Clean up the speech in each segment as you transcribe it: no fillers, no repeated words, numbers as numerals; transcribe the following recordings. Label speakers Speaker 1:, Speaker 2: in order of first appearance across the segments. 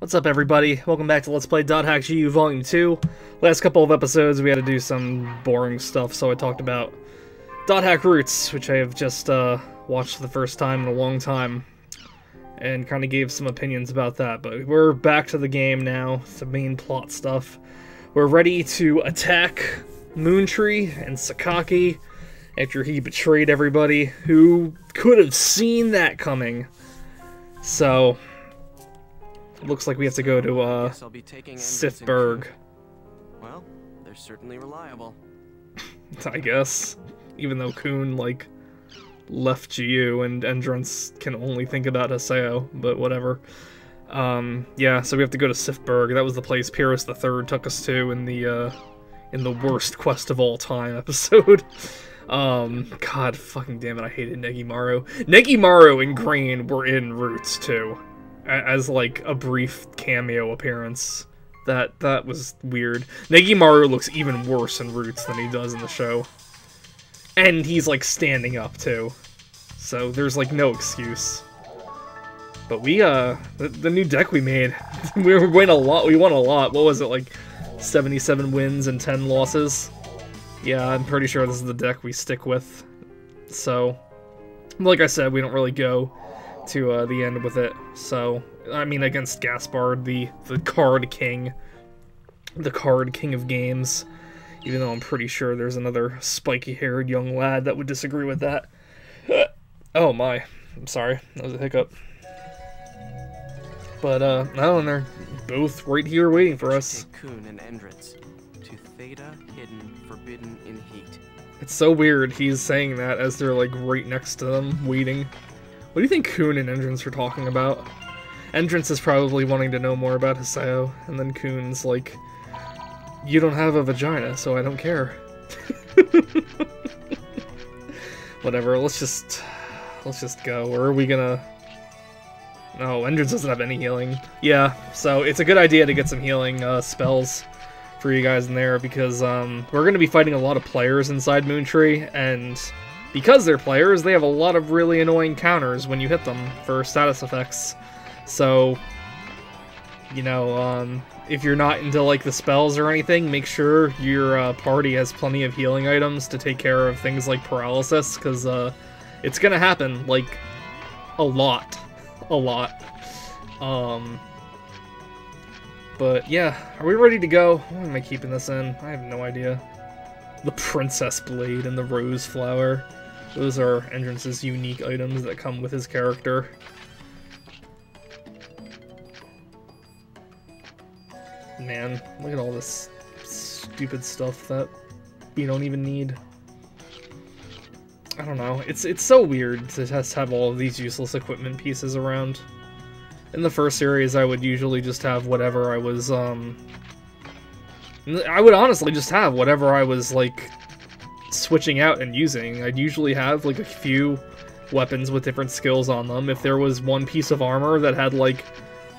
Speaker 1: What's up, everybody? Welcome back to Let's Play .hack GU Volume 2. Last couple of episodes we had to do some boring stuff, so I talked about .hack Roots, which I have just watched for the first time in a long time, and kind of gave some opinions about that. But we're back to the game now, some main plot stuff. We're ready to attack Moontree and Sakaki after he betrayed everybody. Who could have seen that coming? So looks like we have to go to Sifberg.
Speaker 2: Well, they're certainly reliable.
Speaker 1: I guess. Even though Kun, like, left GU and Endrance can only think about Haseo, but whatever. Yeah, so we have to go to Sifberg. That was the place Pyrrhus III took us to in the worst quest of all time episode. God fucking damn it, I hated Negimaru. Negimaru and Grain were in Roots too, as like a brief cameo appearance. That was weird. Negimaru looks even worse in Roots than he does in the show. And he's like standing up too. So there's like no excuse. But we the new deck we made, we won a lot. We won a lot. What was it, like 77 wins and 10 losses? Yeah, I'm pretty sure this is the deck we stick with. So, like I said, we don't really go to the end with it. So, I mean, against Gaspard, the card king. The card king of games. Even though I'm pretty sure there's another spiky-haired young lad that would disagree with that. Oh my. I'm sorry. That was a hiccup. But, no, and they're both right here waiting for us.
Speaker 2: Kun and Endrance to Theta, hidden, forbidden in heat.
Speaker 1: It's so weird he's saying that as they're, like, right next to them, waiting. What do you think Kun and Endrance are talking about? Endrance is probably wanting to know more about Haseo, and then Kun's like, you don't have a vagina, so I don't care. Whatever, let's just go. Or are we gonna... No, Endrance doesn't have any healing. Yeah, so it's a good idea to get some healing spells for you guys in there, because we're going to be fighting a lot of players inside Moontree, and because they're players, they have a lot of really annoying counters when you hit them for status effects. So, you know, if you're not into like the spells or anything, make sure your party has plenty of healing items to take care of things like paralysis, because it's going to happen, like, a lot. But yeah, are we ready to go? Why am I keeping this in? I have no idea. The Princess Blade and the Rose Flower. Those are Endrance's unique items that come with his character. Man, look at all this stupid stuff that you don't even need. I don't know, it's so weird to just have all of these useless equipment pieces around. In the first series, I would usually just have whatever I was, I would honestly just have whatever I was, like, switching out and using. I'd usually have, like, a few weapons with different skills on them. If there was one piece of armor that had, like,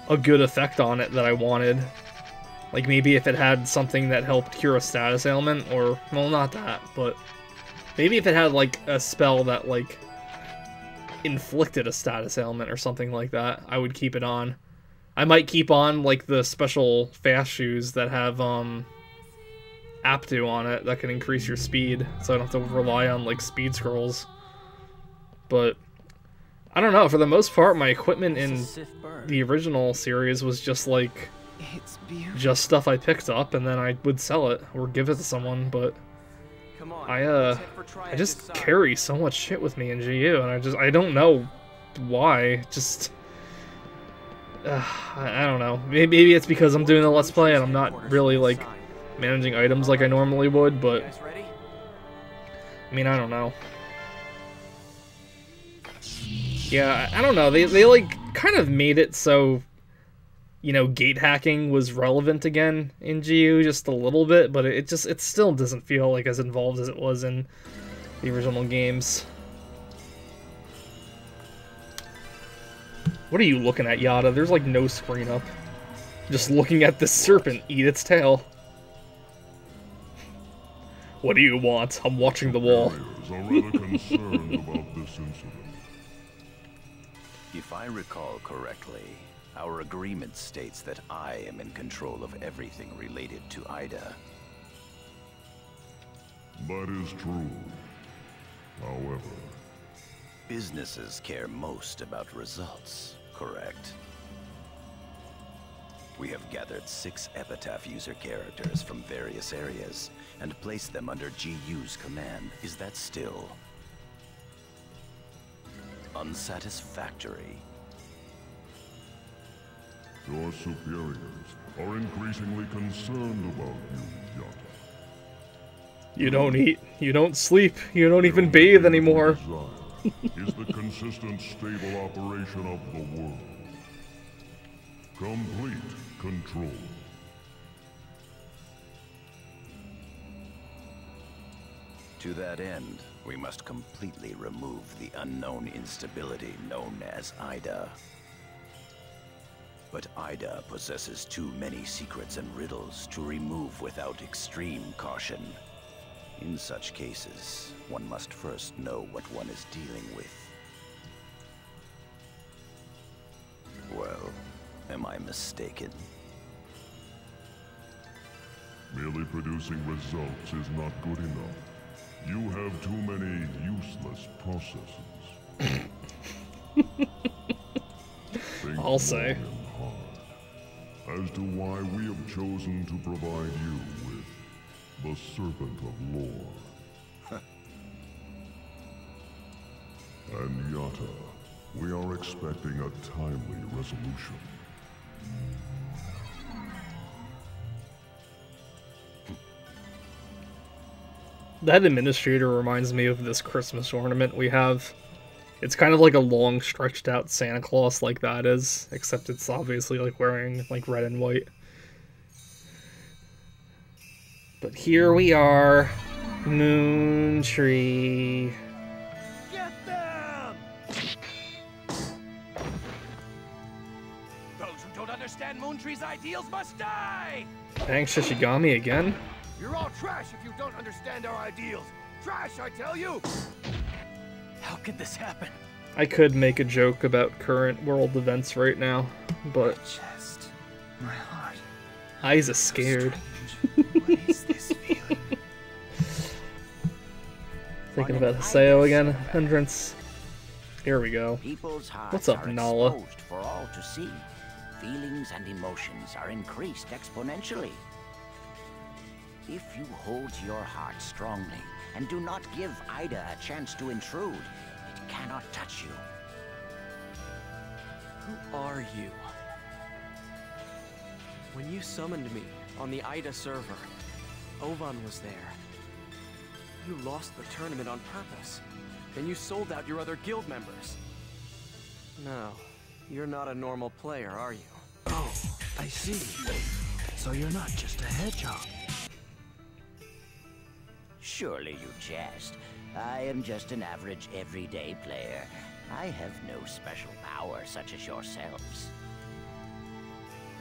Speaker 1: a good effect on it that I wanted. Like, maybe if it had something that helped cure a status ailment, or, well, not that, but maybe if it had, like, a spell that, like, inflicted a status ailment or something like that, I would keep it on. I might keep on, like, the special fast shoes that have, Aptu on it that can increase your speed, so I don't have to rely on, like, speed scrolls. But, I don't know, for the most part, my equipment in the original series was just, like, just stuff I picked up, and then I would sell it, or give it to someone, but I just carry so much shit with me in GU, and I don't know why. Just I don't know. Maybe it's because I'm doing the Let's Play and I'm not really like managing items like I normally would, but I mean, I don't know. Yeah, I don't know. They like kind of made it so, you know, gate hacking was relevant again in GU just a little bit, but it still doesn't feel like as involved as it was in the original games. What are you looking at, Yada? There's like no screen up. Just looking at this serpent eat its tail. What do you want? I'm watching the wall.
Speaker 3: Are rather concerned about this incident.
Speaker 4: If I recall correctly,
Speaker 3: Our agreement states that I am in control of everything related to Ida.
Speaker 4: That is true. However,
Speaker 3: Businesses care most about results, correct? We have gathered 6 Epitaph user characters from various areas and placed them under GU's command. Is that still unsatisfactory?
Speaker 4: your superiors are increasingly concerned about you, Yata.
Speaker 1: You don't eat, you don't sleep, you don't even bathe anymore.
Speaker 4: Is the consistent, stable operation of the world. Complete control.
Speaker 3: To that end, we must completely remove the unknown instability known as Ida. But Ida possesses too many secrets and riddles to remove without extreme caution. In such cases, one must first know what one is dealing with. Well, am I mistaken?
Speaker 4: Merely producing results is not good enough. You have too many useless processes. Think
Speaker 1: I'll say.
Speaker 4: long and hard as to why we have chosen to provide you with the Serpent of Lore. And Yata, we are expecting a timely resolution.
Speaker 1: That administrator reminds me of this Christmas ornament we have. It's kind of like a long, stretched out Santa Claus like that is, except it's obviously like wearing like red and white. But here we are, Moon Tree.
Speaker 2: Get them! Those who don't understand Moontree's ideals must die!
Speaker 1: Dang, Shishigami again?
Speaker 5: You're all trash if you don't understand our ideals. Trash, I tell you!
Speaker 2: How could this happen?
Speaker 1: I could make a joke about current world events right now, but
Speaker 2: Chest, my heart.
Speaker 1: Ai's is scared.
Speaker 2: What is this feeling?
Speaker 1: Thinking about Haseo again. Entrance. Here we go.
Speaker 6: People's hearts
Speaker 1: What's up,
Speaker 6: are
Speaker 1: Nala?
Speaker 6: exposed for all to see. Feelings and emotions are increased exponentially. If you hold your heart strongly and do not give Ida a chance to intrude, it cannot touch you.
Speaker 2: Who are you? When you summoned me on the Ida server, Ovan was there. You lost the tournament on purpose, and you sold out your other guild members. No, you're not a normal player, are you?
Speaker 7: Oh, I see. So you're not just a hedgehog.
Speaker 6: Surely you jest. I am just an average everyday player. I have no special power such as yourselves.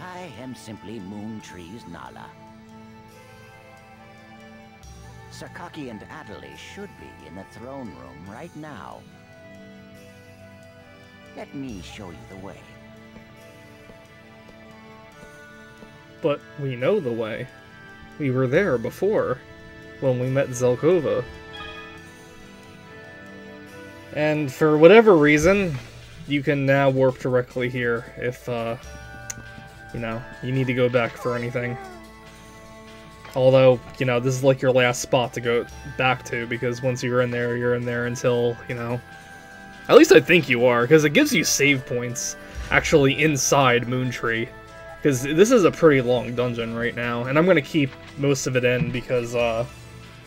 Speaker 6: I am simply Moontree's Nala. Sakaki and Adderley should be in the throne room right now. Let me show you the way.
Speaker 1: But we know the way. We were there before, when we met Zelkova. And for whatever reason, you can now warp directly here if, you know, you need to go back for anything. Although, you know, this is like your last spot to go back to, because once you're in there until, you know... At least I think you are, because it gives you save points actually inside Moontree. Because this is a pretty long dungeon right now, and I'm going to keep most of it in because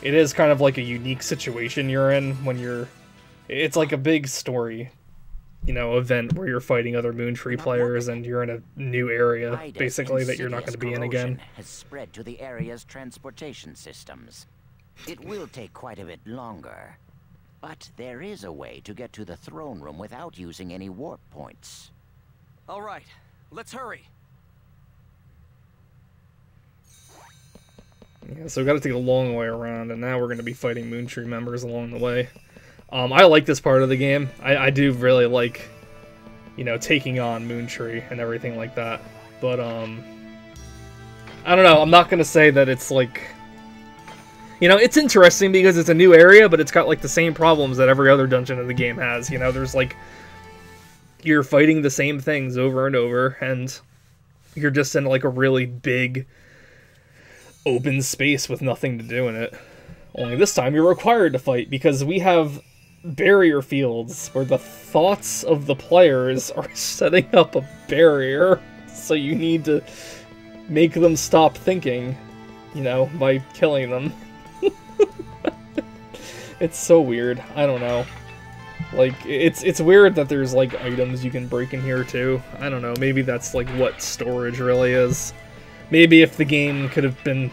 Speaker 1: it is kind of like a unique situation you're in when you're... It's like a big story, you know, event where you're fighting other Moontree players and you're in a new area,
Speaker 6: Ida's
Speaker 1: basically, that you're not going to be in again.
Speaker 6: corrosion has spread to the area's transportation systems. It will take quite a bit longer, but there is a way to get to the throne room without using any warp points.
Speaker 2: All right, let's hurry.
Speaker 1: Yeah, so we gotta take a long way around, and now we're gonna be fighting Moontree members along the way. I like this part of the game. I do really like you know, taking on Moontree and everything like that. But, I don't know, I'm not gonna say that it's, like... You know, it's interesting because it's a new area, but it's got, like, the same problems that every other dungeon in the game has. You know, there's, like... You're fighting the same things over and over, and you're just in, like, a really big open space with nothing to do in it. Only this time you're required to fight, because we have barrier fields where the thoughts of the players are setting up a barrier, so you need to make them stop thinking, you know, by killing them. It's so weird. I don't know. Like, it's weird that there's, like, items you can break in here, too. I don't know, maybe that's, like, what storage really is. Maybe if the game could have been,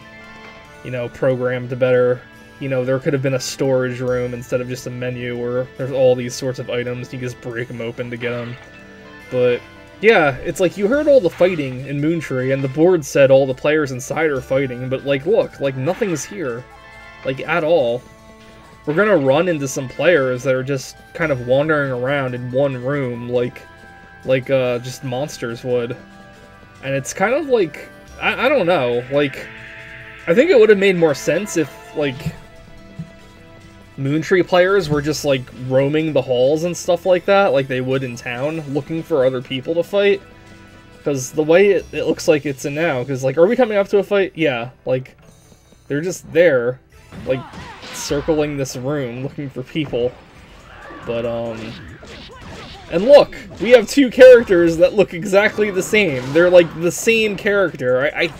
Speaker 1: you know, programmed better, you know, there could have been a storage room instead of just a menu where there's all these sorts of items, you just break them open to get them. But, yeah, it's like, you heard all the fighting in Moontree, and the board said all the players inside are fighting, but, like, look, like, nothing's here. Like, at all. We're gonna run into some players that are just kind of wandering around in one room, like just monsters would. And it's kind of like, I don't know, like, I think it would have made more sense if, like, Moontree players were just, like, roaming the halls and stuff like that, like they would in town, looking for other people to fight. Because the way it looks like it's in now, because, like, are we coming up to a fight? Yeah, like, they're just there, like, circling this room looking for people. But and look, we have two characters that look exactly the same. They're like the same character. I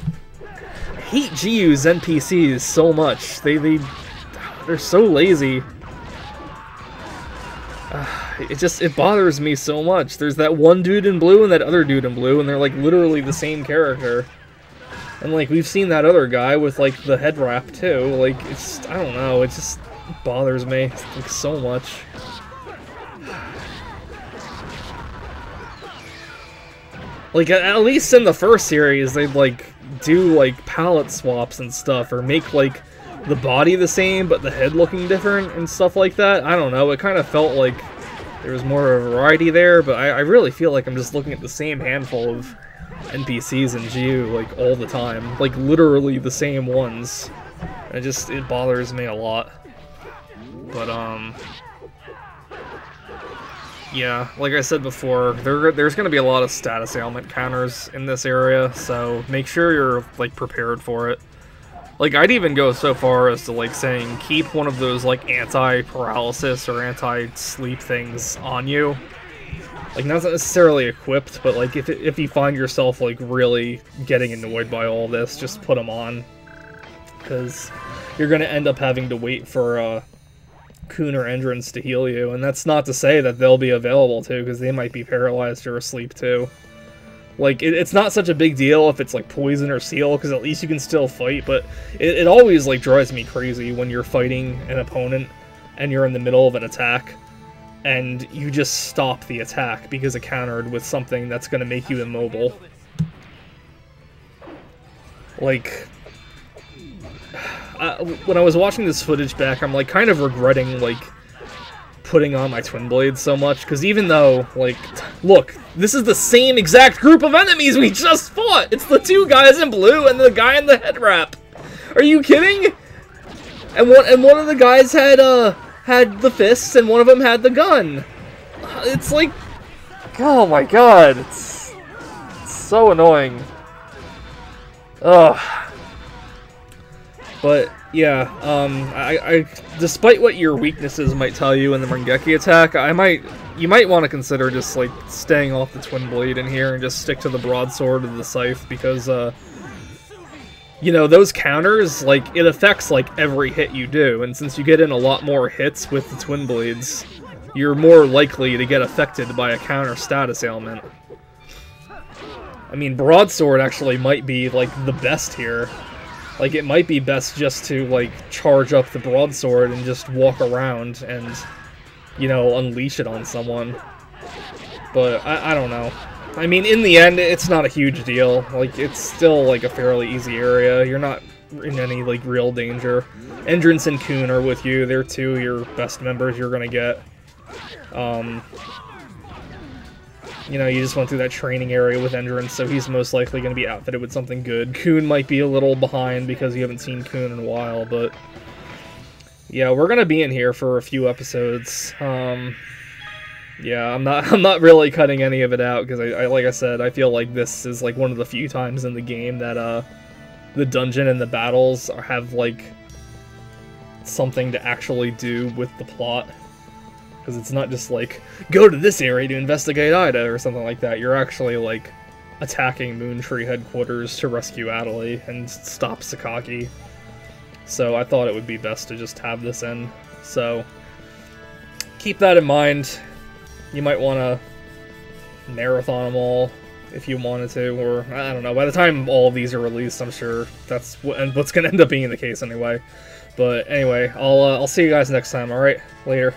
Speaker 1: hate GU's NPCs so much. They're so lazy. It bothers me so much. There's that one dude in blue and that other dude in blue, and they're like literally the same character. And, like, we've seen that other guy with, like, the head wrap, too. Like, it's, I don't know, it just bothers me, like, so much. Like, at least in the first series, they'd, like, do, like, palette swaps and stuff, or make, like, the body the same, but the head looking different and stuff like that. I don't know, it kind of felt like there was more of a variety there, but I really feel like I'm just looking at the same handful of NPCs in GU, like, all the time. Like, literally the same ones. And it bothers me a lot. But, yeah, like I said before, there's gonna be a lot of status ailment counters in this area, so make sure you're, like, prepared for it. Like, I'd even go so far as to, like, saying, keep one of those, like, anti-paralysis or anti-sleep things on you. Like, not necessarily equipped, but, like, if you find yourself, like, really getting annoyed by all this, just put them on. Because you're going to end up having to wait for, Kun or Endrins to heal you, and that's not to say that they'll be available, too, because they might be paralyzed or asleep, too. Like, it's not such a big deal if it's, like, poison or seal, because at least you can still fight, but it always, like, drives me crazy when you're fighting an opponent, and you're in the middle of an attack, and you just stop the attack because it countered with something that's going to make you immobile. Like, when I was watching this footage back, I'm, like, kind of regretting, like, putting on my Twin Blades so much, because even though, like, look, this is the same exact group of enemies we just fought! It's the two guys in blue and the guy in the head wrap! Are you kidding? And one of the guys had the fists, and one of them had the gun. It's like, oh my god, it's so annoying. Ugh. But yeah, I despite what your weaknesses might tell you in the Rengeki attack, you might want to consider just like staying off the Twin Blade in here and just stick to the broadsword of the scythe, because you know, those counters, like, it affects, like, every hit you do, and since you get in a lot more hits with the Twin Blades, you're more likely to get affected by a counter status ailment. I mean, Broadsword actually might be, like, the best here. Like, it might be best just to, like, charge up the Broadsword and just walk around and, you know, unleash it on someone. But, I don't know. I mean, in the end, it's not a huge deal. Like, it's still, like, a fairly easy area. You're not in any, like, real danger. Endrins and Kun are with you. They're two of your best members you're gonna get. You know, you just went through that training area with Endurance, so he's most likely going to be outfitted with something good. Coon might be a little behind because you haven't seen Coon in a while, but yeah, we're going to be in here for a few episodes. Yeah, I'm not really cutting any of it out because I like I said, I feel like this is like one of the few times in the game that the dungeon and the battles have like something to actually do with the plot. Because it's not just like, go to this area to investigate Ida or something like that. You're actually like attacking Moontree headquarters to rescue Adley and stop Sakaki. So I thought it would be best to just have this in. So keep that in mind. You might want to marathon them all if you wanted to, or I don't know. By the time all of these are released, I'm sure that's what's going to end up being the case anyway. But anyway, I'll see you guys next time. All right, later.